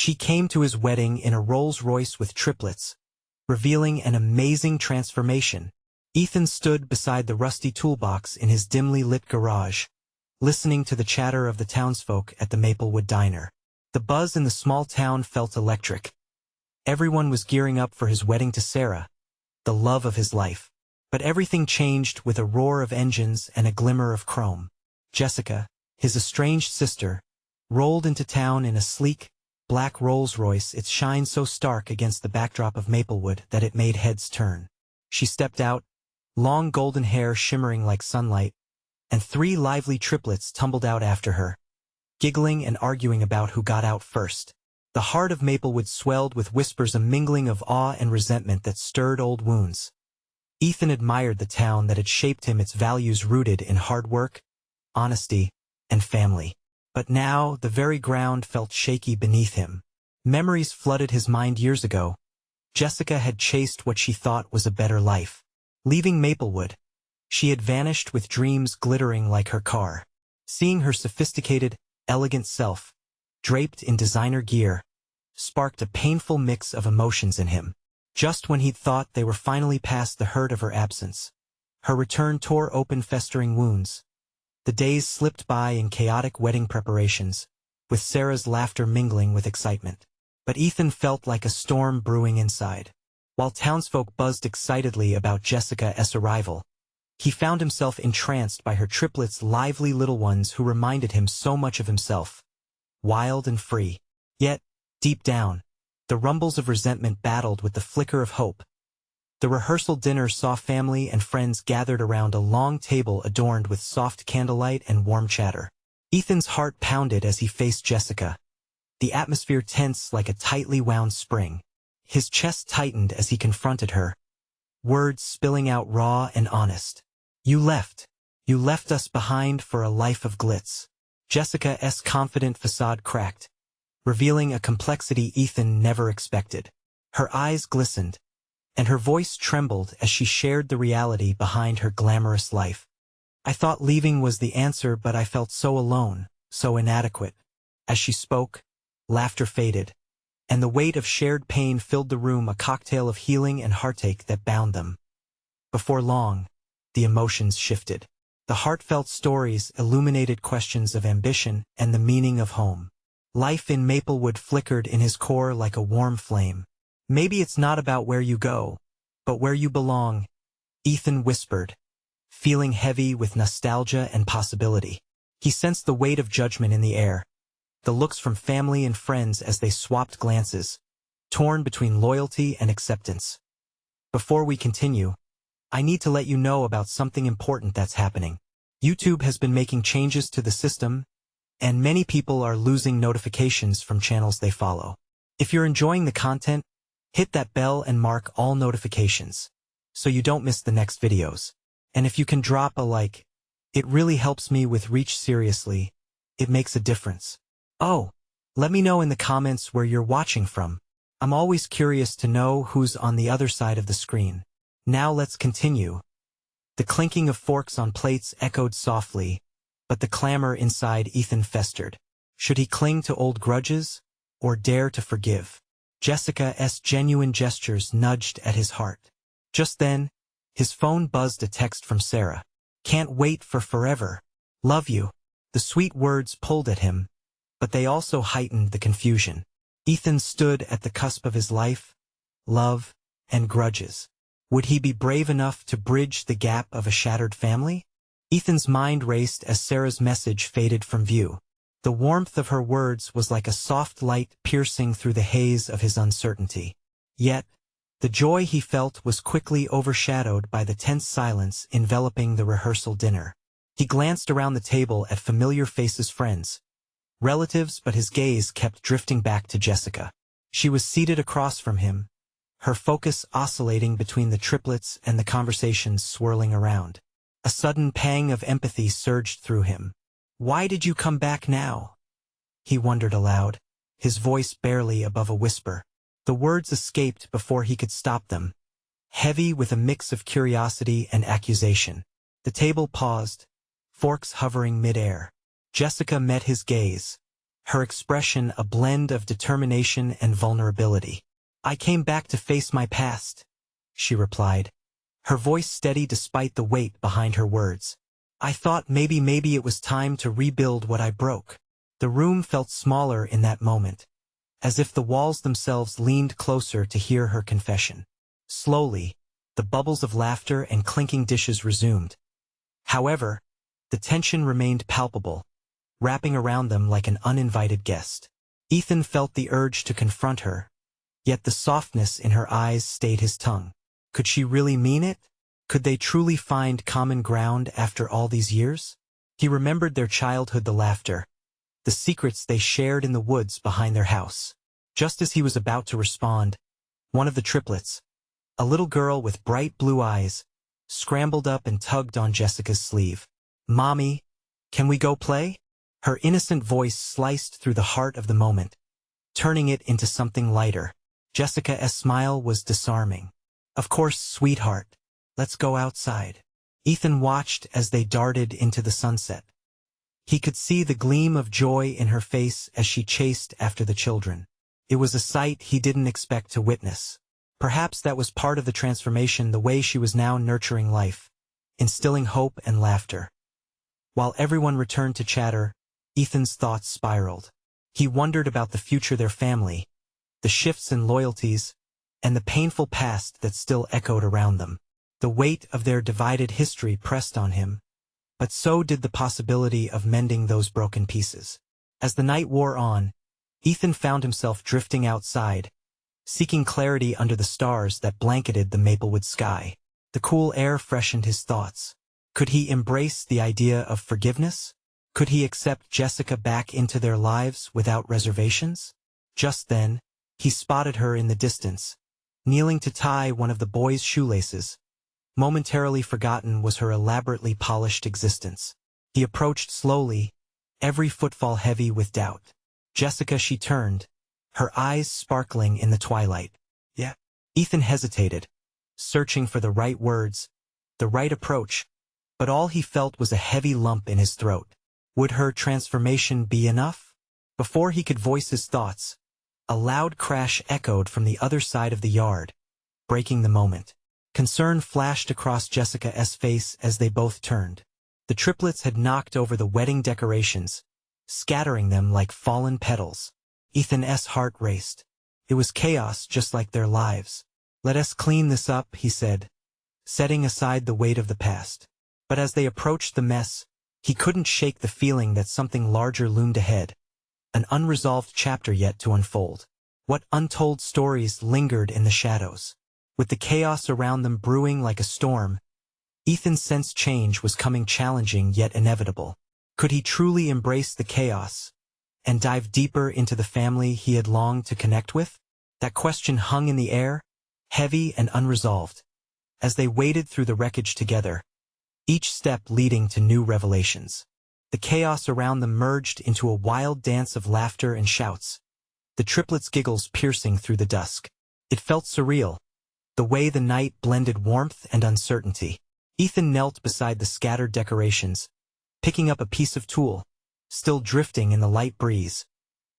She came to his wedding in a Rolls-Royce with triplets, revealing an amazing transformation. Ethan stood beside the rusty toolbox in his dimly lit garage, listening to the chatter of the townsfolk at the Maplewood diner. The buzz in the small town felt electric. Everyone was gearing up for his wedding to Sarah, the love of his life. But everything changed with a roar of engines and a glimmer of chrome. Jessica, his estranged sister, rolled into town in a sleek, black Rolls-Royce, its shine so stark against the backdrop of Maplewood that it made heads turn. She stepped out, long golden hair shimmering like sunlight, and 3 lively triplets tumbled out after her, giggling and arguing about who got out first. The heart of Maplewood swelled with whispers, a mingling of awe and resentment that stirred old wounds. Ethan admired the town that had shaped him, its values rooted in hard work, honesty, and family. But now the very ground felt shaky beneath him. Memories flooded his mind years ago. Jessica had chased what she thought was a better life. Leaving Maplewood, she had vanished with dreams glittering like her car. Seeing her sophisticated, elegant self, draped in designer gear, sparked a painful mix of emotions in him. Just when he'd thought they were finally past the hurt of her absence, her return tore open festering wounds. The days slipped by in chaotic wedding preparations, with Sarah's laughter mingling with excitement. But Ethan felt like a storm brewing inside. While townsfolk buzzed excitedly about Jessica's arrival, he found himself entranced by her triplets, lively little ones who reminded him so much of himself. Wild and free. Yet, deep down, the rumbles of resentment battled with the flicker of hope. The rehearsal dinner saw family and friends gathered around a long table adorned with soft candlelight and warm chatter. Ethan's heart pounded as he faced Jessica, the atmosphere tense like a tightly wound spring. His chest tightened as he confronted her, words spilling out raw and honest. You left us behind for a life of glitz." Jessica's confident facade cracked, revealing a complexity Ethan never expected. Her eyes glistened, and her voice trembled as she shared the reality behind her glamorous life. "I thought leaving was the answer, but I felt so alone, so inadequate." As she spoke, laughter faded, and the weight of shared pain filled the room, a cocktail of healing and heartache that bound them. Before long, the emotions shifted. The heartfelt stories illuminated questions of ambition and the meaning of home. Life in Maplewood flickered in his core like a warm flame. "Maybe it's not about where you go, but where you belong," Ethan whispered, feeling heavy with nostalgia and possibility. He sensed the weight of judgment in the air, the looks from family and friends as they swapped glances, torn between loyalty and acceptance. Before we continue, I need to let you know about something important that's happening. YouTube has been making changes to the system, and many people are losing notifications from channels they follow. If you're enjoying the content, hit that bell and mark all notifications, so you don't miss the next videos. And if you can drop a like, it really helps me with reach. Seriously, it makes a difference. Oh, let me know in the comments where you're watching from. I'm always curious to know who's on the other side of the screen. Now let's continue. The clinking of forks on plates echoed softly, but the clamor inside Ethan festered. Should he cling to old grudges, or dare to forgive? Jessica's genuine gestures nudged at his heart. Just then, his phone buzzed, a text from Sarah. "Can't wait for forever. Love you." The sweet words pulled at him, but they also heightened the confusion. Ethan stood at the cusp of his life, love, and grudges. Would he be brave enough to bridge the gap of a shattered family? Ethan's mind raced as Sarah's message faded from view. The warmth of her words was like a soft light piercing through the haze of his uncertainty. Yet, the joy he felt was quickly overshadowed by the tense silence enveloping the rehearsal dinner. He glanced around the table at familiar faces, friends, relatives, but his gaze kept drifting back to Jessica. She was seated across from him, her focus oscillating between the triplets and the conversations swirling around. A sudden pang of empathy surged through him. "Why did you come back now?" he wondered aloud, his voice barely above a whisper. The words escaped before he could stop them, heavy with a mix of curiosity and accusation. The table paused, forks hovering mid-air. Jessica met his gaze, her expression a blend of determination and vulnerability. "I came back to face my past," she replied, her voice steady despite the weight behind her words. "I thought maybe it was time to rebuild what I broke." The room felt smaller in that moment, as if the walls themselves leaned closer to hear her confession. Slowly, the bubbles of laughter and clinking dishes resumed. However, the tension remained palpable, wrapping around them like an uninvited guest. Ethan felt the urge to confront her, yet the softness in her eyes stayed his tongue. Could she really mean it? Could they truly find common ground after all these years? He remembered their childhood, the laughter, the secrets they shared in the woods behind their house. Just as he was about to respond, one of the triplets, a little girl with bright blue eyes, scrambled up and tugged on Jessica's sleeve. "Mommy, can we go play?" Her innocent voice sliced through the heart of the moment, turning it into something lighter. Jessica's smile was disarming. "Of course, sweetheart. Let's go outside." Ethan watched as they darted into the sunset. He could see the gleam of joy in her face as she chased after the children. It was a sight he didn't expect to witness. Perhaps that was part of the transformation, the way she was now nurturing life, instilling hope and laughter. While everyone returned to chatter, Ethan's thoughts spiraled. He wondered about the future of their family, the shifts in loyalties, and the painful past that still echoed around them. The weight of their divided history pressed on him, but so did the possibility of mending those broken pieces. As the night wore on, Ethan found himself drifting outside, seeking clarity under the stars that blanketed the Maplewood sky. The cool air freshened his thoughts. Could he embrace the idea of forgiveness? Could he accept Jessica back into their lives without reservations? Just then, he spotted her in the distance, kneeling to tie one of the boy's shoelaces. Momentarily forgotten was her elaborately polished existence. He approached slowly, every footfall heavy with doubt. "Jessica," she turned, her eyes sparkling in the twilight. "Yeah." Ethan hesitated, searching for the right words, the right approach, but all he felt was a heavy lump in his throat. Would her transformation be enough? Before he could voice his thoughts, a loud crash echoed from the other side of the yard, breaking the moment. Concern flashed across Jessica's face as they both turned. The triplets had knocked over the wedding decorations, scattering them like fallen petals. Ethan's heart raced. It was chaos just like their lives. "Let us clean this up," he said, setting aside the weight of the past. But as they approached the mess, he couldn't shake the feeling that something larger loomed ahead, an unresolved chapter yet to unfold. What untold stories lingered in the shadows? With the chaos around them brewing like a storm, Ethan sensed change was coming, challenging yet inevitable. Could he truly embrace the chaos and dive deeper into the family he had longed to connect with? That question hung in the air, heavy and unresolved, as they waded through the wreckage together, each step leading to new revelations. The chaos around them merged into a wild dance of laughter and shouts, the triplets' giggles piercing through the dusk. It felt surreal, the way the night blended warmth and uncertainty. Ethan knelt beside the scattered decorations, picking up a piece of tulle, still drifting in the light breeze,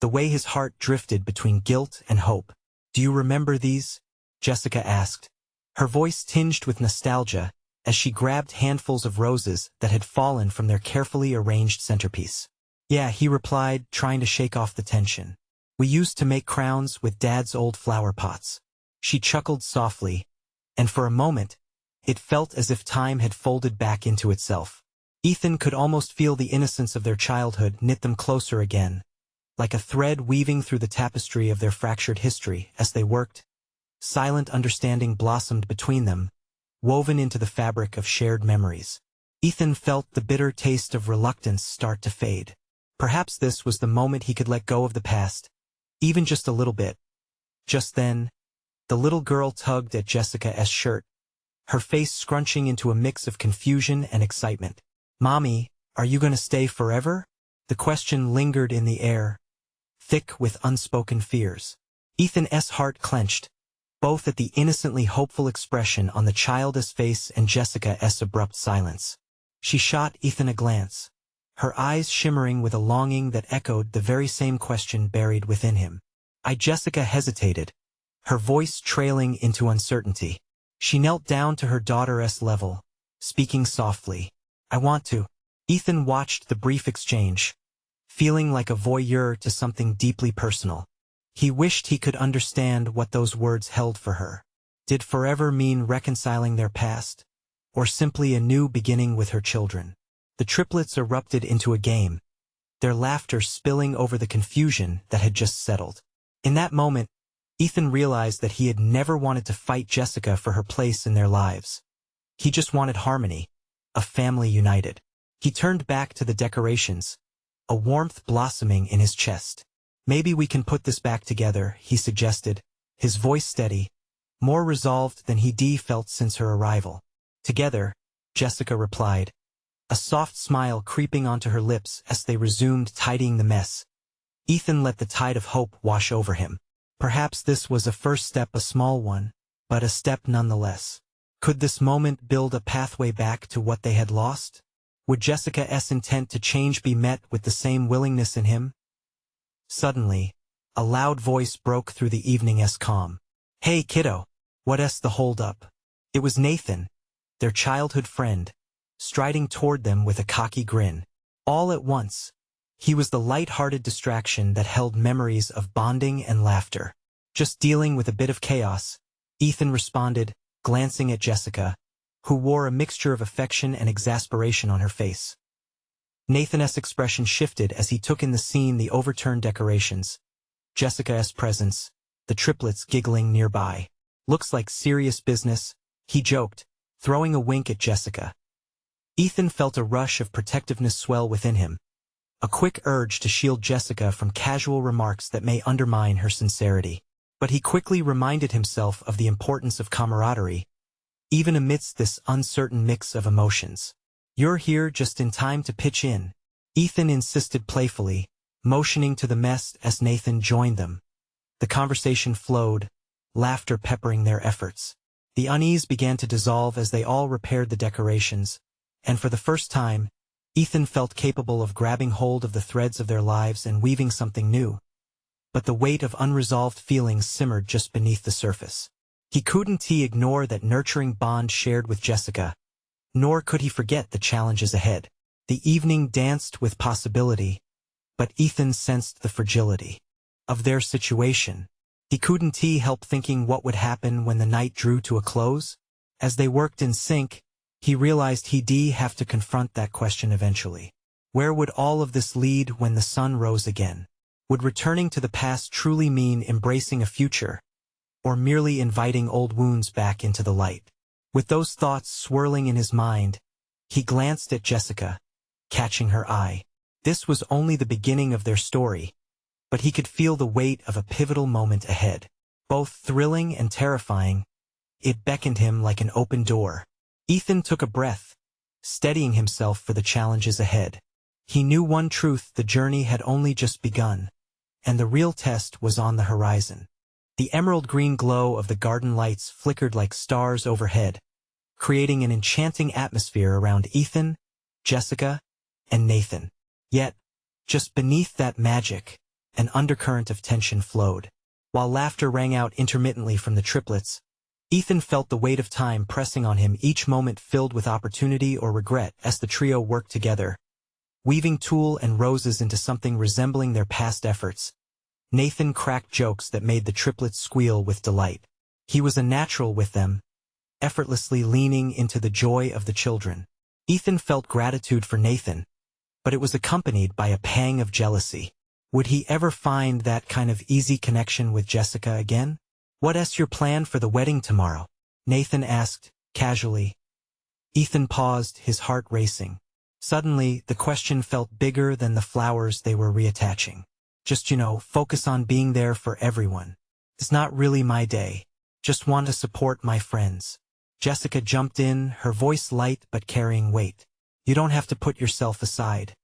the way his heart drifted between guilt and hope. "Do you remember these?" Jessica asked, her voice tinged with nostalgia as she grabbed handfuls of roses that had fallen from their carefully arranged centerpiece. "Yeah," he replied, trying to shake off the tension. "We used to make crowns with Dad's old flower pots." She chuckled softly, and for a moment, it felt as if time had folded back into itself. Ethan could almost feel the innocence of their childhood knit them closer again, like a thread weaving through the tapestry of their fractured history. As they worked, silent understanding blossomed between them, woven into the fabric of shared memories. Ethan felt the bitter taste of reluctance start to fade. Perhaps this was the moment he could let go of the past, even just a little bit. Just then, the little girl tugged at Jessica's shirt, her face scrunching into a mix of confusion and excitement. "Mommy, are you going to stay forever?" The question lingered in the air, thick with unspoken fears. Ethan's heart clenched, both at the innocently hopeful expression on the child's face and Jessica's abrupt silence. She shot Ethan a glance, her eyes shimmering with a longing that echoed the very same question buried within him. Jessica hesitated, her voice trailing into uncertainty. She knelt down to her daughter's level, speaking softly. I want to. Ethan watched the brief exchange, feeling like a voyeur to something deeply personal. He wished he could understand what those words held for her. Did forever mean reconciling their past, or simply a new beginning with her children? The triplets erupted into a game, their laughter spilling over the confusion that had just settled. In that moment, Ethan realized that he had never wanted to fight Jessica for her place in their lives. He just wanted harmony, a family united. He turned back to the decorations, a warmth blossoming in his chest. Maybe we can put this back together, he suggested, his voice steady, more resolved than he felt since her arrival. Together, Jessica replied, a soft smile creeping onto her lips as they resumed tidying the mess. Ethan let the tide of hope wash over him. Perhaps this was a first step, a small one, but a step nonetheless. Could this moment build a pathway back to what they had lost? Would Jessica's intent to change be met with the same willingness in him? Suddenly, a loud voice broke through the evening's calm. Hey kiddo, what's the hold-up? It was Nathan, their childhood friend, striding toward them with a cocky grin. All at once, he was the light-hearted distraction that held memories of bonding and laughter. Just dealing with a bit of chaos, Ethan responded, glancing at Jessica, who wore a mixture of affection and exasperation on her face. Nathan's expression shifted as he took in the scene, the overturned decorations, Jessica's presence, the triplets giggling nearby. Looks like serious business, he joked, throwing a wink at Jessica. Ethan felt a rush of protectiveness swell within him, a quick urge to shield Jessica from casual remarks that may undermine her sincerity. But he quickly reminded himself of the importance of camaraderie, even amidst this uncertain mix of emotions. You're here just in time to pitch in, Ethan insisted playfully, motioning to the mess as Nathan joined them. The conversation flowed, laughter peppering their efforts. The unease began to dissolve as they all repaired the decorations, and for the first time, Ethan felt capable of grabbing hold of the threads of their lives and weaving something new. But the weight of unresolved feelings simmered just beneath the surface. He couldn't ignore that nurturing bond shared with Jessica, nor could he forget the challenges ahead. The evening danced with possibility, but Ethan sensed the fragility of their situation. He couldn't help thinking what would happen when the night drew to a close. As they worked in sync, he realized he'd have to confront that question eventually. Where would all of this lead when the sun rose again? Would returning to the past truly mean embracing a future, or merely inviting old wounds back into the light? With those thoughts swirling in his mind, he glanced at Jessica, catching her eye. This was only the beginning of their story, but he could feel the weight of a pivotal moment ahead. Both thrilling and terrifying, it beckoned him like an open door. Ethan took a breath, steadying himself for the challenges ahead. He knew one truth: the journey had only just begun, and the real test was on the horizon. The emerald-green glow of the garden lights flickered like stars overhead, creating an enchanting atmosphere around Ethan, Jessica, and Nathan. Yet, just beneath that magic, an undercurrent of tension flowed. While laughter rang out intermittently from the triplets, Ethan felt the weight of time pressing on him, each moment filled with opportunity or regret as the trio worked together, weaving tulle and roses into something resembling their past efforts. Nathan cracked jokes that made the triplets squeal with delight. He was a natural with them, effortlessly leaning into the joy of the children. Ethan felt gratitude for Nathan, but it was accompanied by a pang of jealousy. Would he ever find that kind of easy connection with Jessica again? What's your plan for the wedding tomorrow? Nathan asked, casually. Ethan paused, his heart racing. Suddenly, the question felt bigger than the flowers they were reattaching. Just, focus on being there for everyone. It's not really my day. Just want to support my friends. Jessica jumped in, her voice light but carrying weight. You don't have to put yourself aside,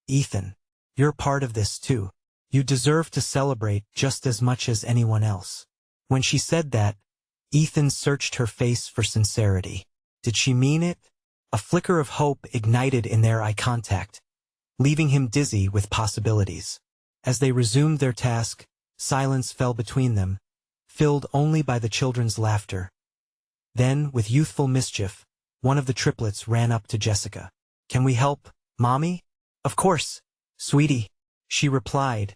Ethan. You're part of this too. You deserve to celebrate just as much as anyone else. When she said that, Ethan searched her face for sincerity. Did she mean it? A flicker of hope ignited in their eye contact, leaving him dizzy with possibilities. As they resumed their task, silence fell between them, filled only by the children's laughter. Then, with youthful mischief, one of the triplets ran up to Jessica. "Can we help, Mommy?" "Of course, sweetie," she replied,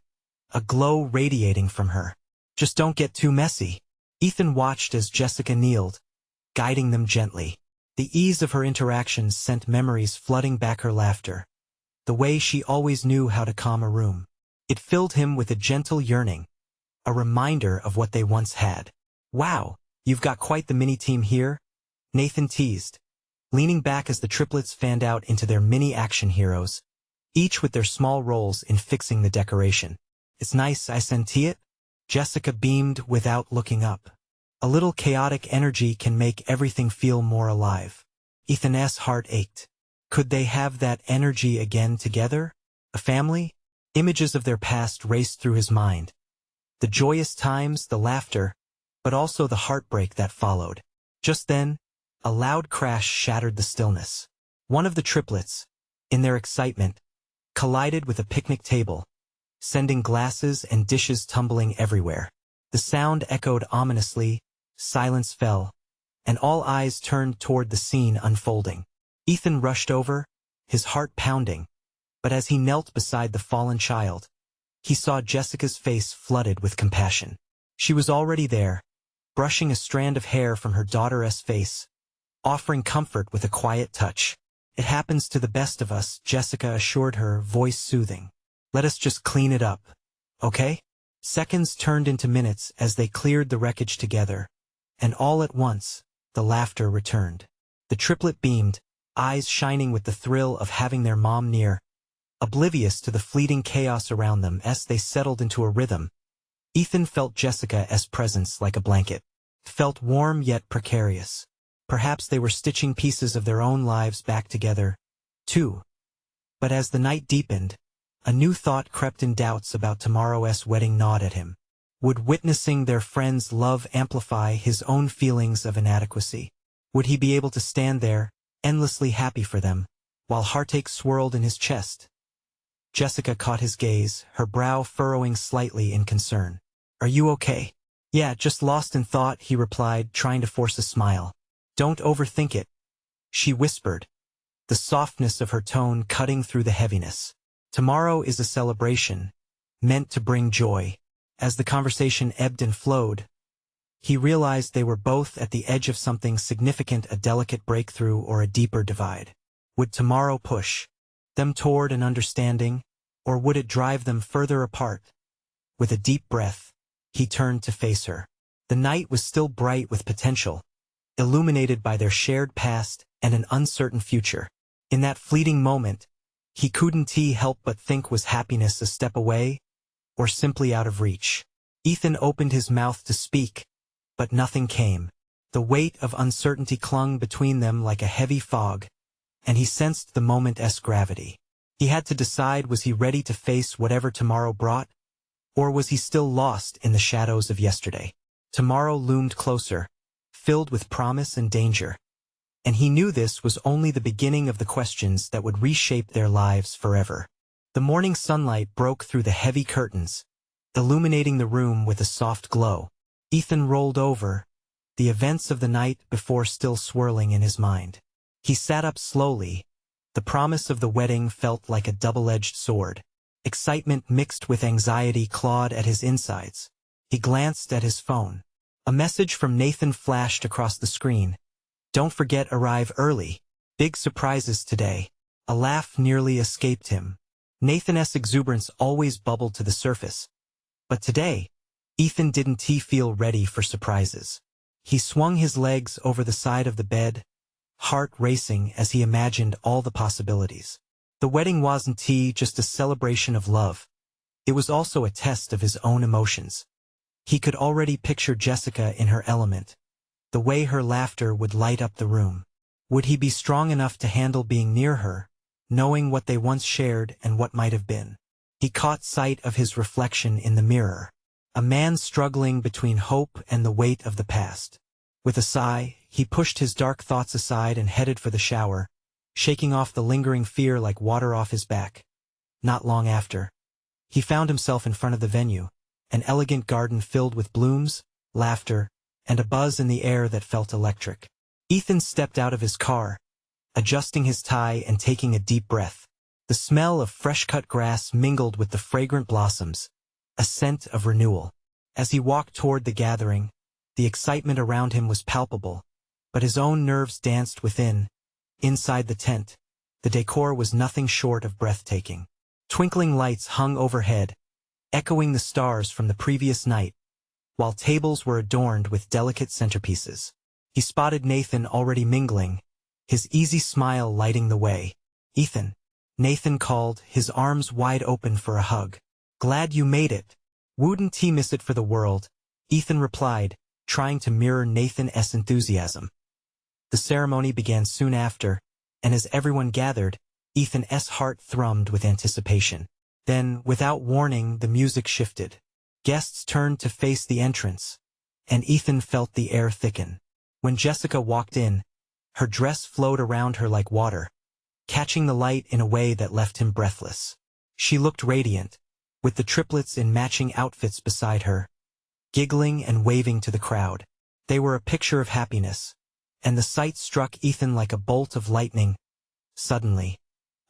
a glow radiating from her. "Just don't get too messy." Ethan watched as Jessica kneeled, guiding them gently. The ease of her interactions sent memories flooding back her laughter, the way she always knew how to calm a room. It filled him with a gentle yearning, a reminder of what they once had. "Wow, you've got quite the mini-team here," Nathan teased, leaning back as the triplets fanned out into their mini-action heroes, each with their small roles in fixing the decoration. "It's nice, I senti it?" Jessica beamed without looking up. A little chaotic energy can make everything feel more alive. Ethan's heart ached. Could they have that energy again together? A family? Images of their past raced through his mind. The joyous times, the laughter, but also the heartbreak that followed. Just then, a loud crash shattered the stillness. One of the triplets, in their excitement, collided with a picnic table, sending glasses and dishes tumbling everywhere. The sound echoed ominously, silence fell, and all eyes turned toward the scene unfolding. Ethan rushed over, his heart pounding, but as he knelt beside the fallen child, he saw Jessica's face flooded with compassion. She was already there, brushing a strand of hair from her daughter's face, offering comfort with a quiet touch. "It happens to the best of us," Jessica assured her, voice soothing. "Let us just clean it up, okay?" Seconds turned into minutes as they cleared the wreckage together, and all at once, the laughter returned. The triplet beamed, eyes shining with the thrill of having their mom near, oblivious to the fleeting chaos around them. As they settled into a rhythm, Ethan felt Jessica's presence like a blanket. Felt warm yet precarious. Perhaps they were stitching pieces of their own lives back together, too. But as the night deepened, a new thought crept in. Doubts about tomorrow's wedding gnawed at him. Would witnessing their friends' love amplify his own feelings of inadequacy? Would he be able to stand there, endlessly happy for them, while heartache swirled in his chest? Jessica caught his gaze, her brow furrowing slightly in concern. "Are you okay?" "Yeah, just lost in thought," he replied, trying to force a smile. "Don't overthink it," she whispered, the softness of her tone cutting through the heaviness. "Tomorrow is a celebration, meant to bring joy." As the conversation ebbed and flowed, he realized they were both at the edge of something significant, a delicate breakthrough or a deeper divide. Would tomorrow push them toward an understanding, or would it drive them further apart? With a deep breath, he turned to face her. The night was still bright with potential, illuminated by their shared past and an uncertain future. In that fleeting moment, he couldn't help but think, was happiness a step away, or simply out of reach? Ethan opened his mouth to speak, but nothing came. The weight of uncertainty clung between them like a heavy fog, and he sensed the moment's gravity. He had to decide, was he ready to face whatever tomorrow brought, or was he still lost in the shadows of yesterday? Tomorrow loomed closer, filled with promise and danger, and he knew this was only the beginning of the questions that would reshape their lives forever. The morning sunlight broke through the heavy curtains, illuminating the room with a soft glow. Ethan rolled over, the events of the night before still swirling in his mind. He sat up slowly. The promise of the wedding felt like a double-edged sword. Excitement mixed with anxiety clawed at his insides. He glanced at his phone. A message from Nathan flashed across the screen. "Don't forget, arrive early. Big surprises today." A laugh nearly escaped him. Nathan's exuberance always bubbled to the surface. But today, Ethan didn't feel ready for surprises. He swung his legs over the side of the bed, heart racing as he imagined all the possibilities. The wedding wasn't just a celebration of love. It was also a test of his own emotions. He could already picture Jessica in her element, the way her laughter would light up the room. Would he be strong enough to handle being near her, knowing what they once shared and what might have been? He caught sight of his reflection in the mirror, a man struggling between hope and the weight of the past. With a sigh, he pushed his dark thoughts aside and headed for the shower, shaking off the lingering fear like water off his back. not long after, he found himself in front of the venue, an elegant garden filled with blooms, laughter, and a buzz in the air that felt electric. Ethan stepped out of his car, adjusting his tie and taking a deep breath. The smell of fresh-cut grass mingled with the fragrant blossoms, a scent of renewal. As he walked toward the gathering, the excitement around him was palpable, but his own nerves danced within. Inside the tent, the decor was nothing short of breathtaking. Twinkling lights hung overhead, echoing the stars from the previous night, while tables were adorned with delicate centerpieces. He spotted Nathan already mingling, his easy smile lighting the way. "Ethan," Nathan called, his arms wide open for a hug. "Glad you made it. Wouldn't he miss it for the world," Ethan replied, trying to mirror Nathan's enthusiasm. The ceremony began soon after, and as everyone gathered, Ethan's heart thrummed with anticipation. Then, without warning, the music shifted. Guests turned to face the entrance, and Ethan felt the air thicken. When Jessica walked in, her dress flowed around her like water, catching the light in a way that left him breathless. She looked radiant, with the triplets in matching outfits beside her, giggling and waving to the crowd. They were a picture of happiness, and the sight struck Ethan like a bolt of lightning. Suddenly,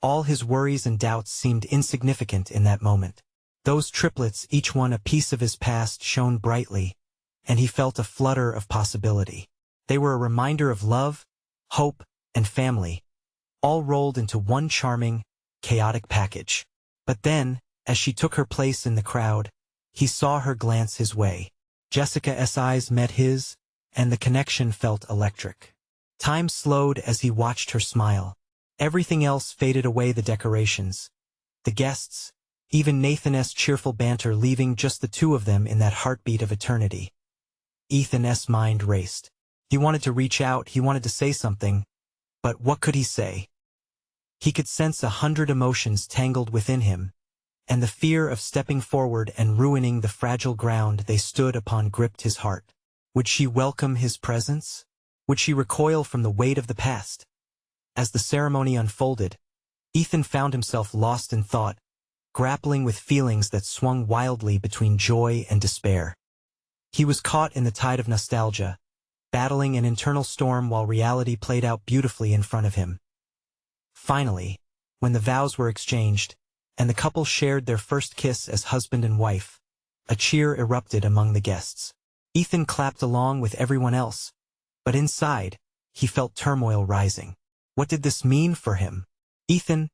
all his worries and doubts seemed insignificant in that moment. Those triplets, each one a piece of his past, shone brightly, and he felt a flutter of possibility. They were a reminder of love, hope, and family, all rolled into one charming, chaotic package. But then, as she took her place in the crowd, he saw her glance his way. Jessica's eyes met his, and the connection felt electric. Time slowed as he watched her smile. Everything else faded away, the decorations, the guests, even Nathan's cheerful banter, leaving just the two of them in that heartbeat of eternity. Ethan's mind raced. He wanted to reach out, he wanted to say something, but what could he say? He could sense 100 emotions tangled within him, and the fear of stepping forward and ruining the fragile ground they stood upon gripped his heart. Would she welcome his presence? Would she recoil from the weight of the past? As the ceremony unfolded, Ethan found himself lost in thought, grappling with feelings that swung wildly between joy and despair. He was caught in the tide of nostalgia, battling an internal storm while reality played out beautifully in front of him. Finally, when the vows were exchanged, and the couple shared their first kiss as husband and wife, a cheer erupted among the guests. Ethan clapped along with everyone else, but inside, he felt turmoil rising. What did this mean for him? "Ethan,"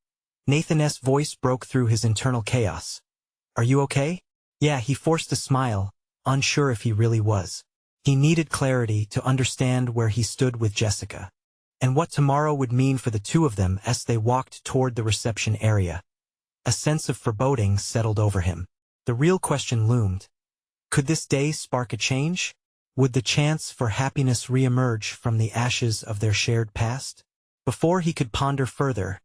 Nathan's voice broke through his internal chaos. "Are you okay?" Yeah, he forced a smile, unsure if he really was. He needed clarity to understand where he stood with Jessica, and what tomorrow would mean for the two of them as they walked toward the reception area. A sense of foreboding settled over him. The real question loomed. Could this day spark a change? Would the chance for happiness reemerge from the ashes of their shared past? Before he could ponder further,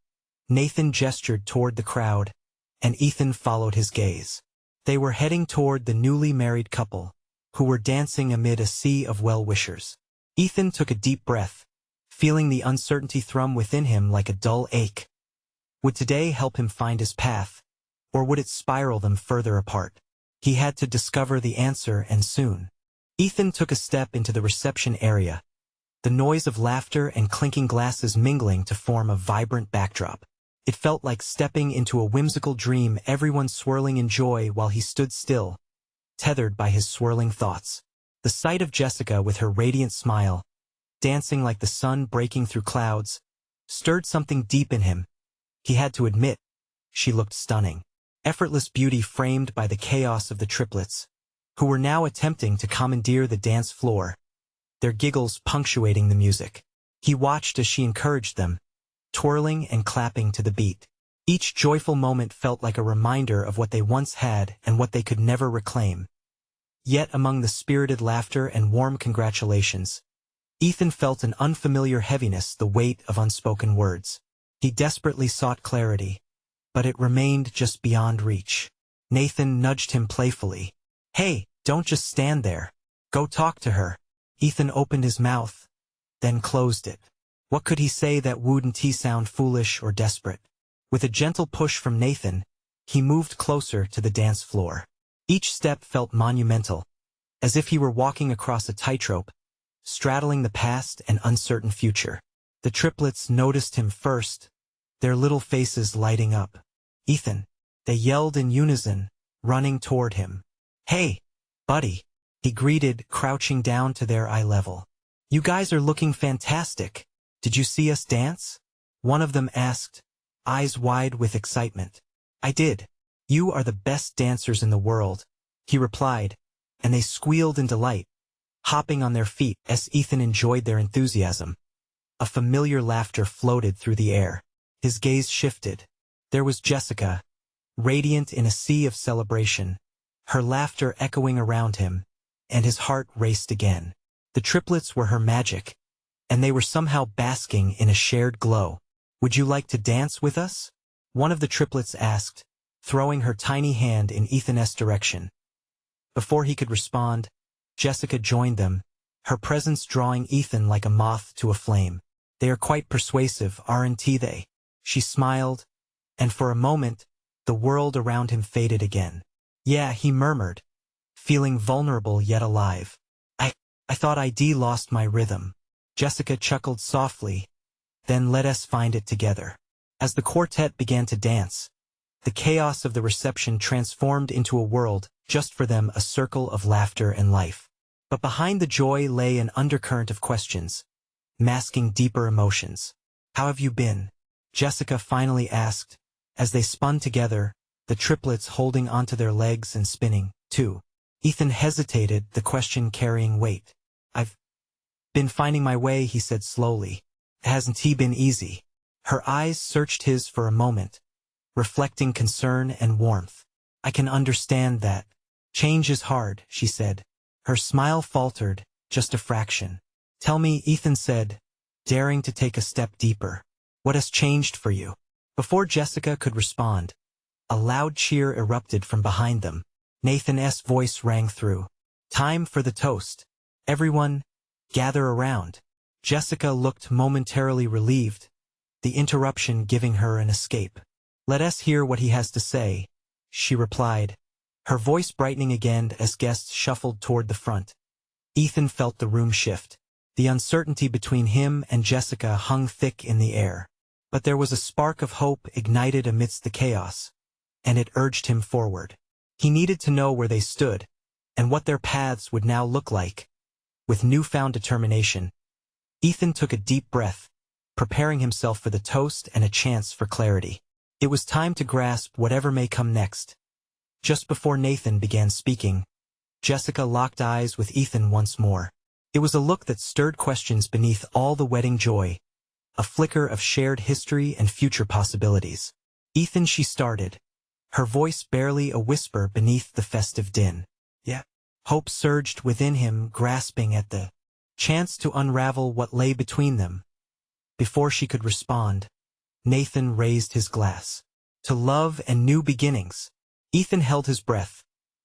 Nathan gestured toward the crowd, and Ethan followed his gaze. They were heading toward the newly married couple, who were dancing amid a sea of well-wishers. Ethan took a deep breath, feeling the uncertainty thrum within him like a dull ache. Would today help him find his path, or would it spiral them further apart? He had to discover the answer, and soon. Ethan took a step into the reception area, the noise of laughter and clinking glasses mingling to form a vibrant backdrop. It felt like stepping into a whimsical dream, everyone swirling in joy while he stood still, tethered by his swirling thoughts. The sight of Jessica with her radiant smile, dancing like the sun breaking through clouds, stirred something deep in him. He had to admit, she looked stunning. Effortless beauty framed by the chaos of the triplets, who were now attempting to commandeer the dance floor, their giggles punctuating the music. He watched as she encouraged them, twirling and clapping to the beat. Each joyful moment felt like a reminder of what they once had and what they could never reclaim. Yet among the spirited laughter and warm congratulations, Ethan felt an unfamiliar heaviness, the weight of unspoken words. He desperately sought clarity, but it remained just beyond reach. Nathan nudged him playfully. "Hey, don't just stand there. Go talk to her." Ethan opened his mouth, then closed it. What could he say that wouldn't he sound foolish or desperate? With a gentle push from Nathan, he moved closer to the dance floor. Each step felt monumental, as if he were walking across a tightrope, straddling the past and uncertain future. The triplets noticed him first, their little faces lighting up. "Ethan," they yelled in unison, running toward him. "Hey, buddy," he greeted, crouching down to their eye level. "You guys are looking fantastic. Did you see us dance?" One of them asked, eyes wide with excitement. "I did. You are the best dancers in the world," he replied, and they squealed in delight, hopping on their feet as Ethan enjoyed their enthusiasm. A familiar laughter floated through the air. His gaze shifted. There was Jessica, radiant in a sea of celebration, her laughter echoing around him, and his heart raced again. The triplets were her magic, and they were somehow basking in a shared glow. "Would you like to dance with us?" one of the triplets asked, throwing her tiny hand in Ethan's direction. Before he could respond, Jessica joined them, her presence drawing Ethan like a moth to a flame. "They are quite persuasive, aren't they?" She smiled, and for a moment, the world around him faded again. "Yeah," he murmured, feeling vulnerable yet alive. I thought I'd lost my rhythm." Jessica chuckled softly, "Then let us find it together." As the quartet began to dance, the chaos of the reception transformed into a world just for them, a circle of laughter and life. But behind the joy lay an undercurrent of questions, masking deeper emotions. "How have you been?" Jessica finally asked, as they spun together, the triplets holding onto their legs and spinning, too. Ethan hesitated, the question carrying weight. "I've been finding my way," he said slowly. "Hasn't he been easy?" Her eyes searched his for a moment, reflecting concern and warmth. "I can understand that. Change is hard," she said. Her smile faltered, just a fraction. "Tell me," Ethan said, daring to take a step deeper. "What has changed for you?" Before Jessica could respond, a loud cheer erupted from behind them. Nathan's voice rang through. "Time for the toast. Everyone, gather around." Jessica looked momentarily relieved, the interruption giving her an escape. "Let us hear what he has to say," she replied, her voice brightening again as guests shuffled toward the front. Ethan felt the room shift. The uncertainty between him and Jessica hung thick in the air. But there was a spark of hope ignited amidst the chaos, and it urged him forward. He needed to know where they stood, and what their paths would now look like. With newfound determination, Ethan took a deep breath, preparing himself for the toast and a chance for clarity. It was time to grasp whatever may come next. Just before Nathan began speaking, Jessica locked eyes with Ethan once more. It was a look that stirred questions beneath all the wedding joy, a flicker of shared history and future possibilities. "Ethan," she started, her voice barely a whisper beneath the festive din. "Yeah." Hope surged within him, grasping at the chance to unravel what lay between them. Before she could respond, Nathan raised his glass. "To love and new beginnings." Ethan held his breath,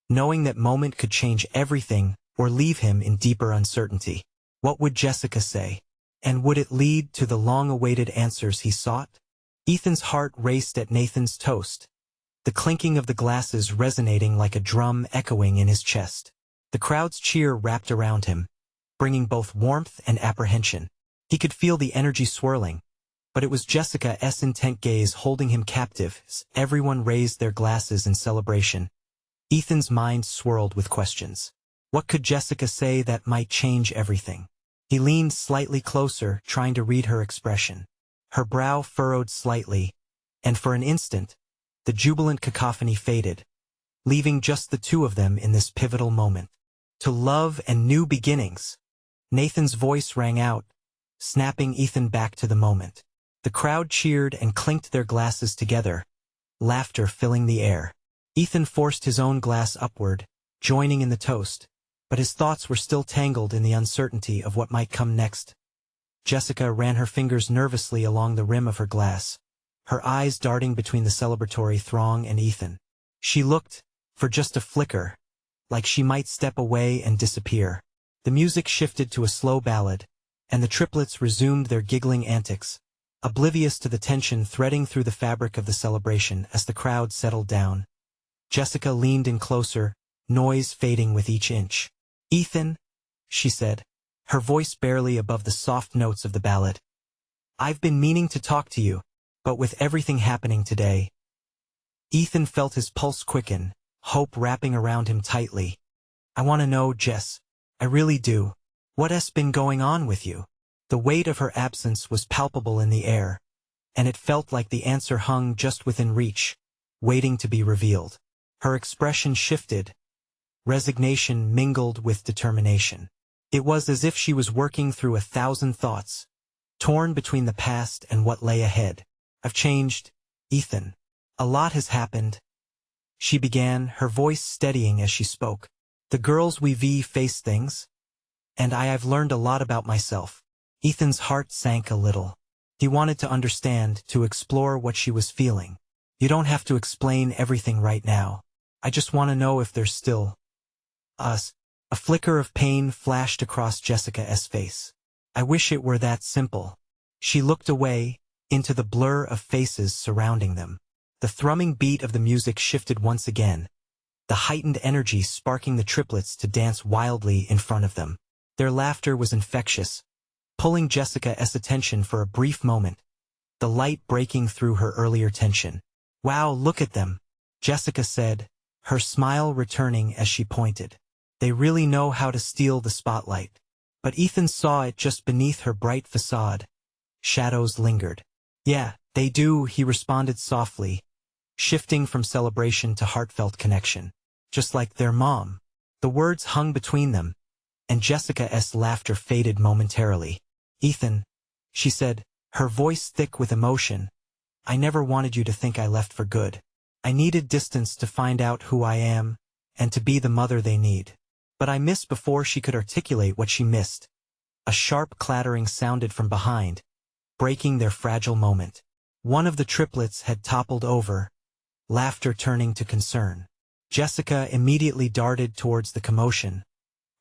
knowing that moment could change everything or leave him in deeper uncertainty. What would Jessica say? And would it lead to the long-awaited answers he sought? Ethan's heart raced at Nathan's toast, the clinking of the glasses resonating like a drum echoing in his chest. The crowd's cheer wrapped around him, bringing both warmth and apprehension. He could feel the energy swirling, but it was Jessica's intent gaze holding him captive as everyone raised their glasses in celebration. Ethan's mind swirled with questions. What could Jessica say that might change everything? He leaned slightly closer, trying to read her expression. Her brow furrowed slightly, and for an instant, the jubilant cacophony faded, leaving just the two of them in this pivotal moment. "To love and new beginnings." Nathan's voice rang out, snapping Ethan back to the moment. The crowd cheered and clinked their glasses together, laughter filling the air. Ethan forced his own glass upward, joining in the toast, but his thoughts were still tangled in the uncertainty of what might come next. Jessica ran her fingers nervously along the rim of her glass, her eyes darting between the celebratory throng and Ethan. She looked, for just a flicker, like she might step away and disappear. The music shifted to a slow ballad, and the triplets resumed their giggling antics, oblivious to the tension threading through the fabric of the celebration as the crowd settled down. Jessica leaned in closer, noise fading with each inch. "Ethan," she said, her voice barely above the soft notes of the ballad. "I've been meaning to talk to you, but with everything happening today." Ethan felt his pulse quicken, hope wrapping around him tightly. "I want to know, Jess. I really do. What has been going on with you?" The weight of her absence was palpable in the air, and it felt like the answer hung just within reach, waiting to be revealed. Her expression shifted, resignation mingled with determination. It was as if she was working through 1,000 thoughts, torn between the past and what lay ahead. "I've changed, Ethan. A lot has happened," she began, her voice steadying as she spoke. "The girls we face things, and I've learned a lot about myself." Ethan's heart sank a little. He wanted to understand, to explore what she was feeling. "You don't have to explain everything right now. I just want to know if there's still us." A flicker of pain flashed across Jessica's face. "I wish it were that simple." She looked away, into the blur of faces surrounding them. The thrumming beat of the music shifted once again, the heightened energy sparking the triplets to dance wildly in front of them. Their laughter was infectious, pulling Jessica's attention for a brief moment, the light breaking through her earlier tension. "Wow, look at them," Jessica said, her smile returning as she pointed. "They really know how to steal the spotlight." But Ethan saw it just beneath her bright facade. Shadows lingered. "Yeah, they do," he responded softly, shifting from celebration to heartfelt connection. "Just like their mom." The words hung between them, and Jessica's laughter faded momentarily. "Ethan," she said, her voice thick with emotion, "I never wanted you to think I left for good. I needed distance to find out who I am, and to be the mother they need." But I missed before she could articulate what she missed. A sharp clattering sounded from behind, breaking their fragile moment. One of the triplets had toppled over, laughter turning to concern. Jessica immediately darted towards the commotion,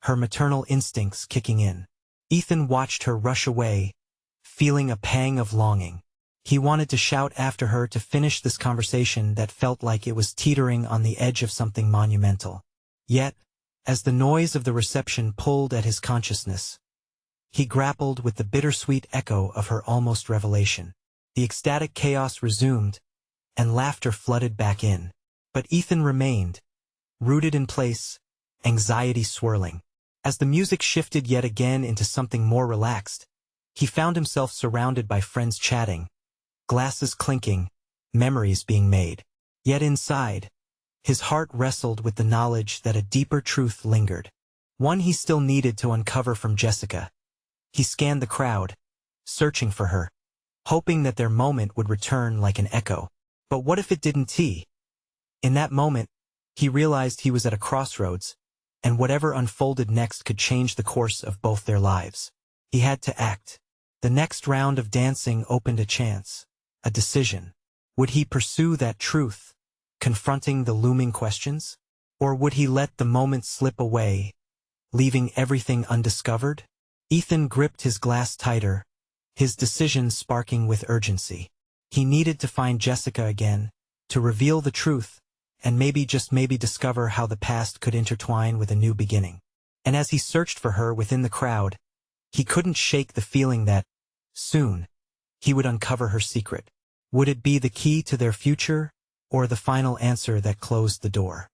her maternal instincts kicking in. Ethan watched her rush away, feeling a pang of longing. He wanted to shout after her to finish this conversation that felt like it was teetering on the edge of something monumental. Yet, as the noise of the reception pulled at his consciousness, he grappled with the bittersweet echo of her almost revelation. The ecstatic chaos resumed, and laughter flooded back in. But Ethan remained, rooted in place, anxiety swirling. As the music shifted yet again into something more relaxed, he found himself surrounded by friends chatting, glasses clinking, memories being made. Yet inside, his heart wrestled with the knowledge that a deeper truth lingered, one he still needed to uncover from Jessica. He scanned the crowd, searching for her, hoping that their moment would return like an echo. But what if it didn't? In that moment, he realized he was at a crossroads, and whatever unfolded next could change the course of both their lives. He had to act. The next round of dancing opened a chance, a decision. Would he pursue that truth, confronting the looming questions? Or would he let the moment slip away, leaving everything undiscovered? Ethan gripped his glass tighter, his decision sparking with urgency. He needed to find Jessica again, to reveal the truth, and maybe, just maybe, discover how the past could intertwine with a new beginning. And as he searched for her within the crowd, he couldn't shake the feeling that, soon, he would uncover her secret. Would it be the key to their future, or the final answer that closed the door?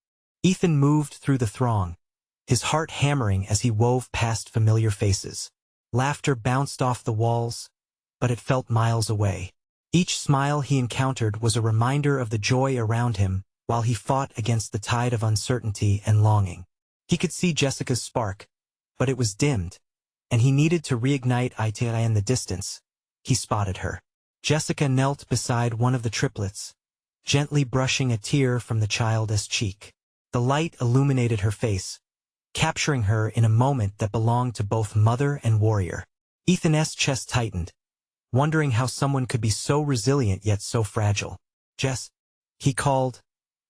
Ethan moved through the throng, his heart hammering as he wove past familiar faces. Laughter bounced off the walls, but it felt miles away. Each smile he encountered was a reminder of the joy around him, while he fought against the tide of uncertainty and longing. He could see Jessica's spark, but it was dimmed, and he needed to reignite it. In the distance, he spotted her. Jessica knelt beside one of the triplets, gently brushing a tear from the child's cheek. The light illuminated her face, capturing her in a moment that belonged to both mother and warrior. Ethan's chest tightened, wondering how someone could be so resilient yet so fragile. "Jess," he called,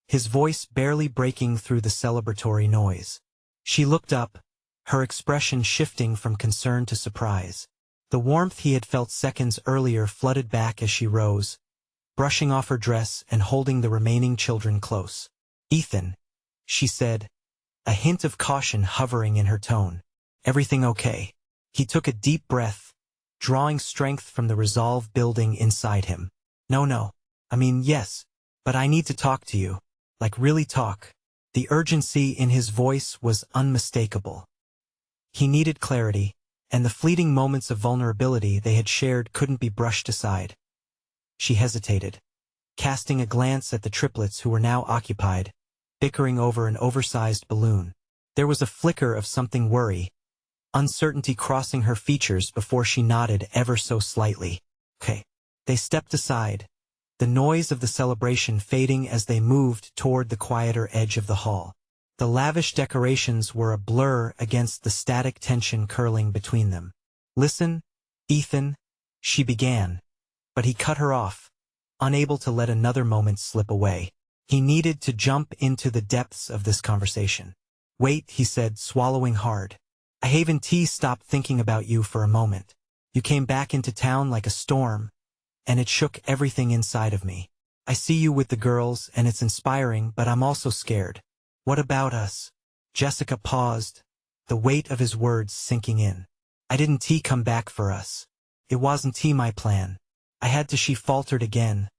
his voice barely breaking through the celebratory noise. She looked up, her expression shifting from concern to surprise. The warmth he had felt seconds earlier flooded back as she rose, brushing off her dress and holding the remaining children close. "Ethan," she said, a hint of caution hovering in her tone. "Everything okay?" He took a deep breath, drawing strength from the resolve building inside him. No. I mean, yes, but I need to talk to you. Like really talk." The urgency in his voice was unmistakable. He needed clarity, and the fleeting moments of vulnerability they had shared couldn't be brushed aside. She hesitated, casting a glance at the triplets who were now occupied, bickering over an oversized balloon. There was a flicker of something worry, uncertainty crossing her features before she nodded ever so slightly. "Okay." They stepped aside, the noise of the celebration fading as they moved toward the quieter edge of the hall. The lavish decorations were a blur against the static tension curling between them. "Listen, Ethan," she began, but he cut her off, unable to let another moment slip away. He needed to jump into the depths of this conversation. "Wait," he said, swallowing hard. "I haven't stopped thinking about you for a moment. You came back into town like a storm, and it shook everything inside of me. I see you with the girls, and it's inspiring, but I'm also scared. What about us?" Jessica paused, the weight of his words sinking in. "I didn't come back for us. It wasn't my plan. I had to." She faltered again,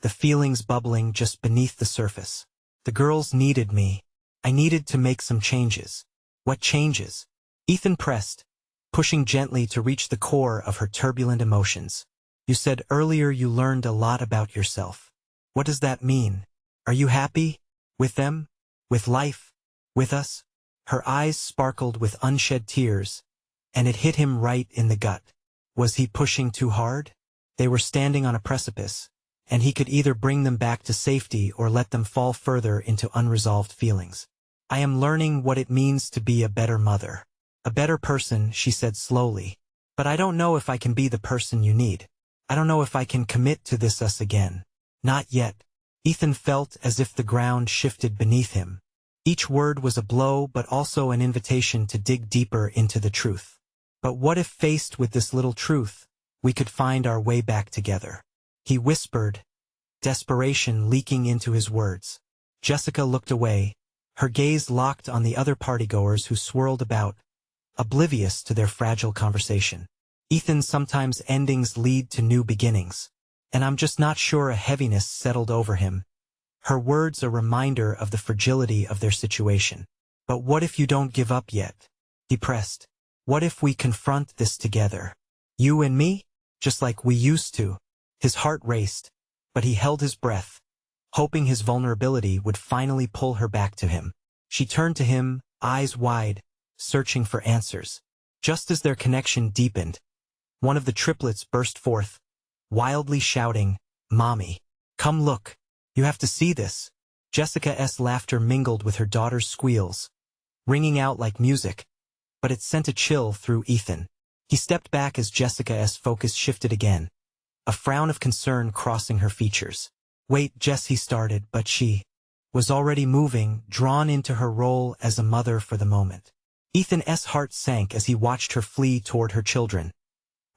the feelings bubbling just beneath the surface. "The girls needed me. I needed to make some changes." "What changes?" Ethan pressed, pushing gently to reach the core of her turbulent emotions. "You said earlier you learned a lot about yourself. What does that mean? Are you happy? With them? With life? With us?" Her eyes sparkled with unshed tears, and it hit him right in the gut. Was he pushing too hard? They were standing on a precipice, and he could either bring them back to safety or let them fall further into unresolved feelings. "I am learning what it means to be a better mother. A better person," she said slowly. "But I don't know if I can be the person you need. I don't know if I can commit to this us again. Not yet." Ethan felt as if the ground shifted beneath him. Each word was a blow, but also an invitation to dig deeper into the truth. But what if, faced with this little truth, we could find our way back together? He whispered, desperation leaking into his words. Jessica looked away, her gaze locked on the other partygoers who swirled about, oblivious to their fragile conversation. "Ethan, sometimes endings lead to new beginnings. And I'm just not sure." A heaviness settled over him, her words a reminder of the fragility of their situation. "But what if you don't give up yet?" he pressed. "What if we confront this together? You and me? Just like we used to?" His heart raced, but he held his breath, hoping his vulnerability would finally pull her back to him. She turned to him, eyes wide, searching for answers. Just as their connection deepened, one of the triplets burst forth, wildly shouting, "Mommy, come look. You have to see this." Jessica's laughter mingled with her daughter's squeals, ringing out like music, but it sent a chill through Ethan. He stepped back as Jessica's focus shifted again, a frown of concern crossing her features. "Wait, Jess," he started, but she was already moving, drawn into her role as a mother for the moment. Ethan's heart sank as he watched her flee toward her children,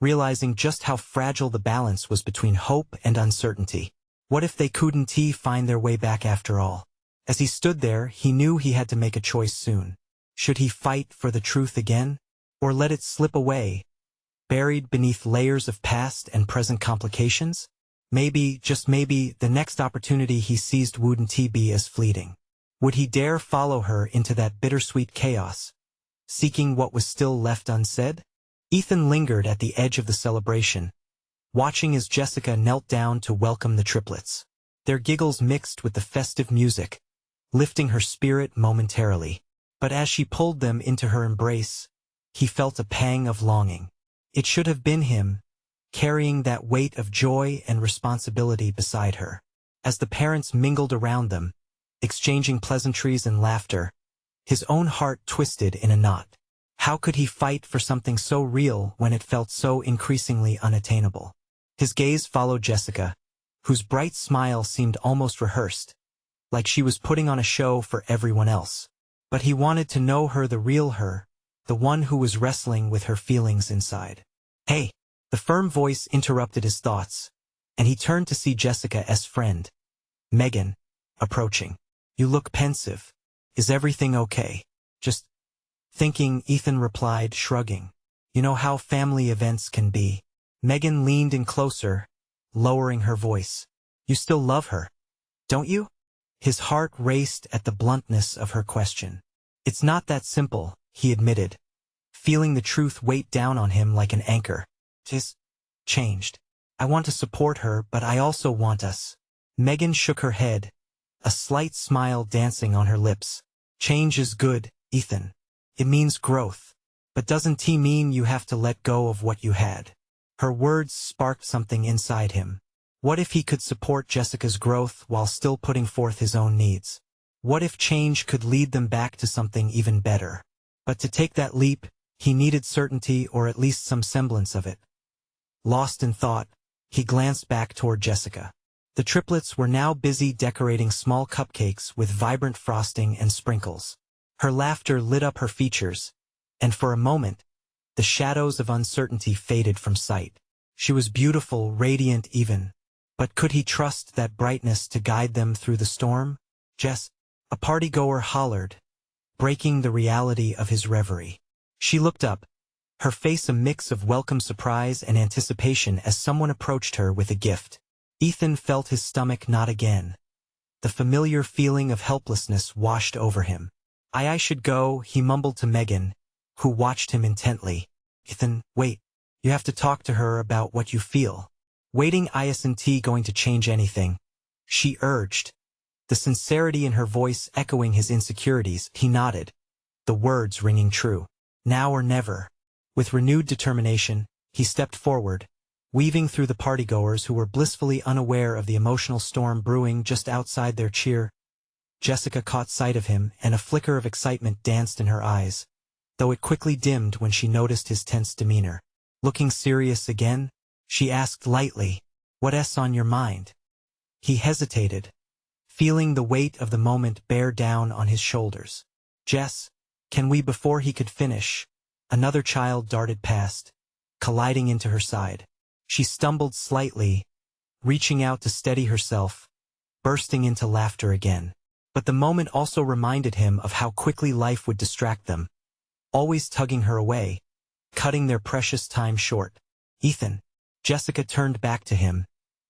realizing just how fragile the balance was between hope and uncertainty. What if they couldn't find their way back after all? As he stood there, he knew he had to make a choice soon. Should he fight for the truth again? Or let it slip away, buried beneath layers of past and present complications? Maybe, just maybe, the next opportunity he seized wouldn't be as fleeting. Would he dare follow her into that bittersweet chaos, seeking what was still left unsaid? Ethan lingered at the edge of the celebration, watching as Jessica knelt down to welcome the triplets. Their giggles mixed with the festive music, lifting her spirit momentarily. But as she pulled them into her embrace, he felt a pang of longing. It should have been him, carrying that weight of joy and responsibility beside her. As the parents mingled around them, exchanging pleasantries and laughter, his own heart twisted in a knot. How could he fight for something so real when it felt so increasingly unattainable? His gaze followed Jessica, whose bright smile seemed almost rehearsed, like she was putting on a show for everyone else. But he wanted to know her, the real her, the one who was wrestling with her feelings inside. "Hey," The firm voice interrupted his thoughts, and he turned to see Jessica's friend, Megan, approaching. "You look pensive. Is everything okay?" "Just thinking," Ethan replied, shrugging. "You know how family events can be." Megan leaned in closer, lowering her voice. "You still love her, don't you?" His heart raced at the bluntness of her question. "It's not that simple," he admitted, feeling the truth weight down on him like an anchor. "She's changed. I want to support her, but I also want us." Megan shook her head, a slight smile dancing on her lips. "Change is good, Ethan. It means growth. But doesn't it mean you have to let go of what you had?" Her words sparked something inside him. What if he could support Jessica's growth while still putting forth his own needs? What if change could lead them back to something even better? But to take that leap, he needed certainty, or at least some semblance of it. Lost in thought, he glanced back toward Jessica. The triplets were now busy decorating small cupcakes with vibrant frosting and sprinkles. Her laughter lit up her features, and for a moment, the shadows of uncertainty faded from sight. She was beautiful, radiant even. But could he trust that brightness to guide them through the storm? "Jess," a partygoer hollered, breaking the reality of his reverie. She looked up, her face a mix of welcome surprise and anticipation as someone approached her with a gift. Ethan felt his stomach knot again. The familiar feeling of helplessness washed over him. I should go," he mumbled to Megan, who watched him intently. "Ethan, wait. You have to talk to her about what you feel." "Waiting isn't going to change anything," she urged, the sincerity in her voice echoing his insecurities. He nodded, the words ringing true. Now or never. With renewed determination, he stepped forward, weaving through the partygoers who were blissfully unaware of the emotional storm brewing just outside their cheer. Jessica caught sight of him, and a flicker of excitement danced in her eyes, though it quickly dimmed when she noticed his tense demeanor. "Looking serious again?" she asked lightly. "What's on your mind?" He hesitated, feeling the weight of the moment bear down on his shoulders. "Jess, can we?" Before he could finish, another child darted past, colliding into her side. She stumbled slightly, reaching out to steady herself, bursting into laughter again. But the moment also reminded him of how quickly life would distract them, always tugging her away, cutting their precious time short. "Ethan." Jessica turned back to him,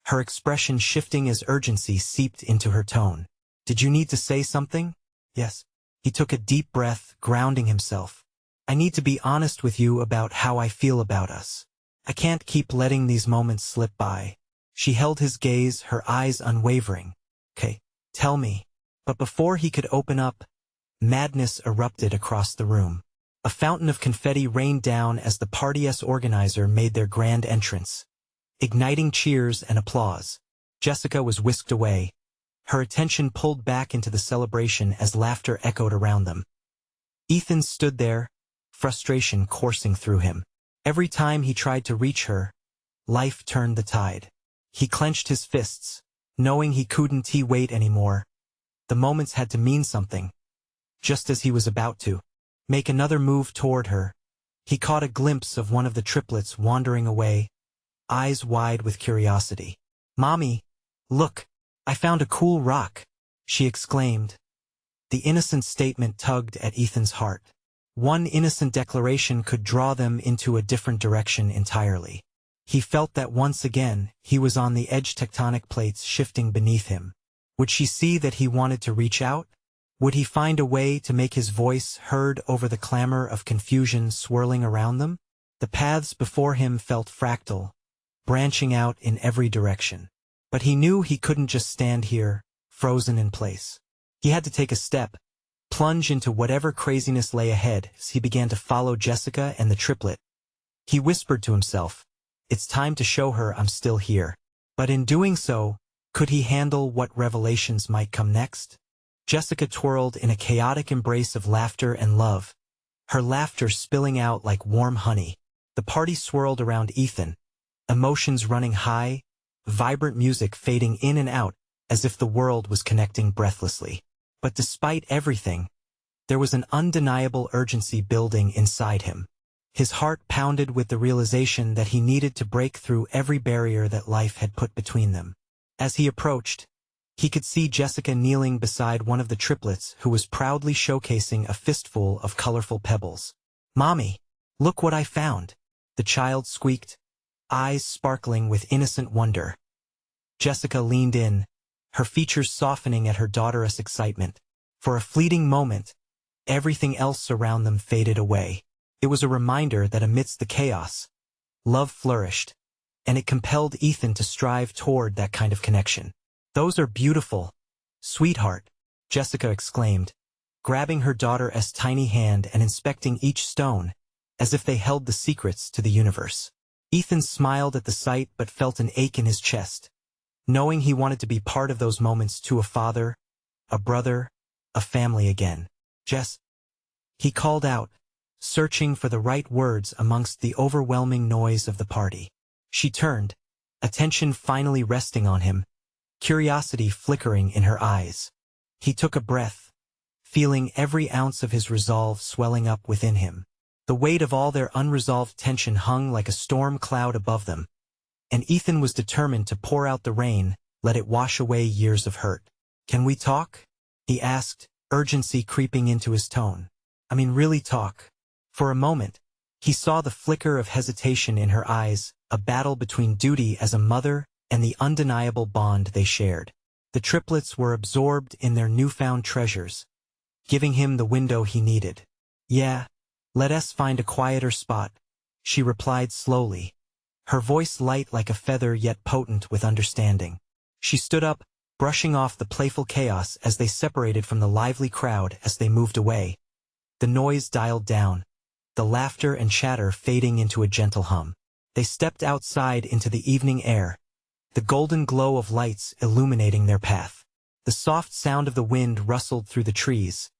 her expression shifting as urgency seeped into her tone. "Did you need to say something?" "Yes." He took a deep breath, grounding himself. "I need to be honest with you about how I feel about us. I can't keep letting these moments slip by." She held his gaze, her eyes unwavering. "Okay, tell me." But before he could open up, madness erupted across the room. A fountain of confetti rained down as the party's organizer made their grand entrance, igniting cheers and applause. Jessica was whisked away, her attention pulled back into the celebration as laughter echoed around them. Ethan stood there, frustration coursing through him. Every time he tried to reach her, life turned the tide. He clenched his fists, knowing he couldn't wait anymore. The moments had to mean something. Just as he was about to make another move toward her, he caught a glimpse of one of the triplets wandering away, eyes wide with curiosity. "Mommy, look, I found a cool rock," she exclaimed. The innocent statement tugged at Ethan's heart. One innocent declaration could draw them into a different direction entirely. He felt that once again, he was on the edge, tectonic plates shifting beneath him. Would she see that he wanted to reach out? Would he find a way to make his voice heard over the clamor of confusion swirling around them? The paths before him felt fractal, branching out in every direction. But he knew he couldn't just stand here, frozen in place. He had to take a step, plunge into whatever craziness lay ahead. As he began to follow Jessica and the triplet, he whispered to himself, "It's time to show her I'm still here." But in doing so, could he handle what revelations might come next? Jessica twirled in a chaotic embrace of laughter and love, her laughter spilling out like warm honey. The party swirled around Ethan, emotions running high, vibrant music fading in and out as if the world was connecting breathlessly. But despite everything, there was an undeniable urgency building inside him. His heart pounded with the realization that he needed to break through every barrier that life had put between them. As he approached, he could see Jessica kneeling beside one of the triplets who was proudly showcasing a fistful of colorful pebbles. "Mommy, look what I found," the child squeaked, eyes sparkling with innocent wonder. Jessica leaned in, her features softening at her daughter's excitement. For a fleeting moment, everything else around them faded away. It was a reminder that amidst the chaos, love flourished, and it compelled Ethan to strive toward that kind of connection. "Those are beautiful, sweetheart," Jessica exclaimed, grabbing her daughter's tiny hand and inspecting each stone, as if they held the secrets to the universe. Ethan smiled at the sight but felt an ache in his chest, knowing he wanted to be part of those moments to a father, a brother, a family again. "Jess," he called out, searching for the right words amongst the overwhelming noise of the party. She turned, attention finally resting on him, curiosity flickering in her eyes. He took a breath, feeling every ounce of his resolve swelling up within him. The weight of all their unresolved tension hung like a storm cloud above them, and Ethan was determined to pour out the rain, let it wash away years of hurt. "Can we talk?" he asked, urgency creeping into his tone. "I mean, really talk." For a moment, he saw the flicker of hesitation in her eyes, a battle between duty as a mother and the undeniable bond they shared. The triplets were absorbed in their newfound treasures, giving him the window he needed. "Yeah, let us find a quieter spot," she replied slowly, her voice light like a feather yet potent with understanding. She stood up, brushing off the playful chaos as they separated from the lively crowd as they moved away. The noise dialed down, the laughter and chatter fading into a gentle hum. They stepped outside into the evening air, the golden glow of lights illuminating their path. The soft sound of the wind rustled through the trees,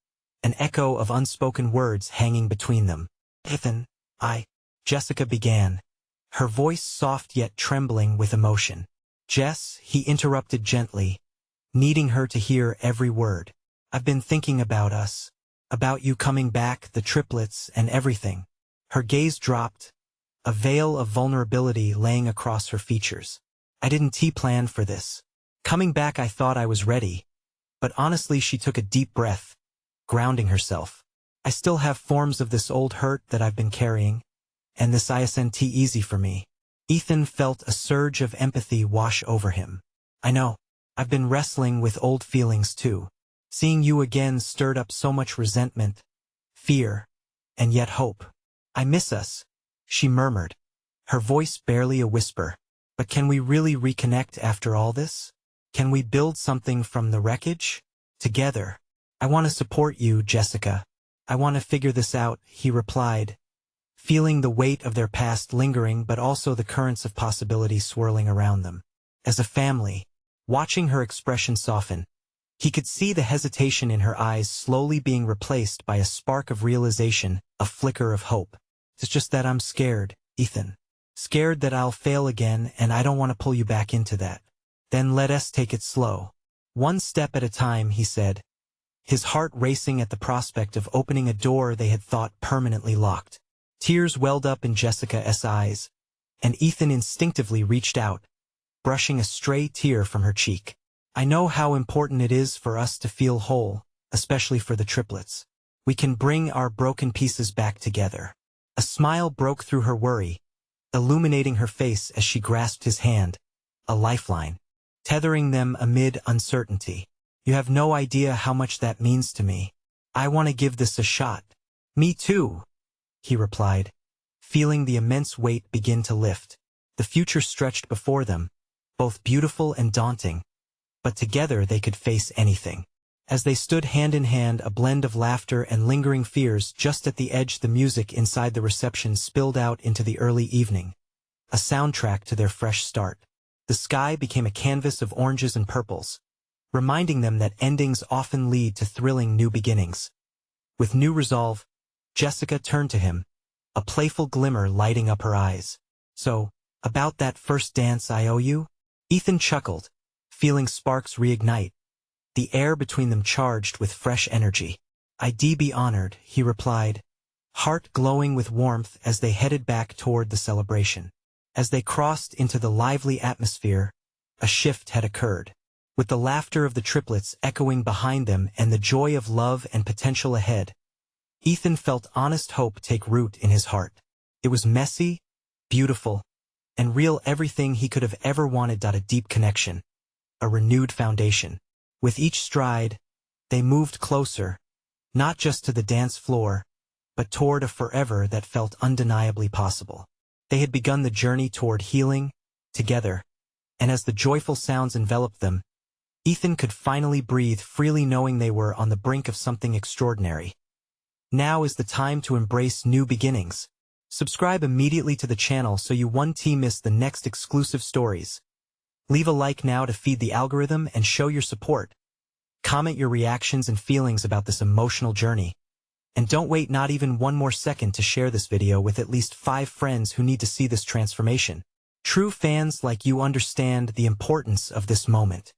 an echo of unspoken words hanging between them. "Ethan, Jessica began, her voice soft yet trembling with emotion. "Jess," he interrupted gently, needing her to hear every word. "I've been thinking about us, about you coming back, the triplets, and everything." Her gaze dropped, a veil of vulnerability laying across her features. "I didn't plan for this. Coming back, I thought I was ready, but honestly," she took a deep breath, grounding herself. "I still have forms of this old hurt that I've been carrying, and this isn't easy for me." Ethan felt a surge of empathy wash over him. "I know. I've been wrestling with old feelings too. Seeing you again stirred up so much resentment, fear, and yet hope. I miss us," she murmured, her voice barely a whisper. "But can we really reconnect after all this? Can we build something from the wreckage? Together?" "I want to support you, Jessica. I want to figure this out," he replied, feeling the weight of their past lingering but also the currents of possibility swirling around them. As a family, watching her expression soften, he could see the hesitation in her eyes slowly being replaced by a spark of realization, a flicker of hope. "It's just that I'm scared, Ethan. Scared that I'll fail again, and I don't want to pull you back into that." "Then let us take it slow. One step at a time," he said, his heart racing at the prospect of opening a door they had thought permanently locked. Tears welled up in Jessica's eyes, and Ethan instinctively reached out, brushing a stray tear from her cheek. "I know how important it is for us to feel whole, especially for the triplets. We can bring our broken pieces back together." A smile broke through her worry, illuminating her face as she grasped his hand, a lifeline, tethering them amid uncertainty. "You have no idea how much that means to me. I want to give this a shot." "Me too," he replied, feeling the immense weight begin to lift. The future stretched before them, both beautiful and daunting, but together they could face anything. As they stood hand in hand, a blend of laughter and lingering fears just at the edge, the music inside the reception spilled out into the early evening, a soundtrack to their fresh start. The sky became a canvas of oranges and purples, reminding them that endings often lead to thrilling new beginnings. With new resolve, Jessica turned to him, a playful glimmer lighting up her eyes. "So, about that first dance I owe you?" Ethan chuckled, feeling sparks reignite, the air between them charged with fresh energy. "I'd be honored," he replied, heart glowing with warmth as they headed back toward the celebration. As they crossed into the lively atmosphere, a shift had occurred. With the laughter of the triplets echoing behind them and the joy of love and potential ahead, Ethan felt honest hope take root in his heart. It was messy, beautiful, and real, everything he could have ever wanted. A deep connection, a renewed foundation. With each stride, they moved closer, not just to the dance floor, but toward a forever that felt undeniably possible. They had begun the journey toward healing, together, and as the joyful sounds enveloped them, Ethan could finally breathe freely, knowing they were on the brink of something extraordinary. Now is the time to embrace new beginnings. Subscribe immediately to the channel so you won't miss the next exclusive stories. Leave a like now to feed the algorithm and show your support. Comment your reactions and feelings about this emotional journey. And don't wait not even one more second to share this video with at least 5 friends who need to see this transformation. True fans like you understand the importance of this moment.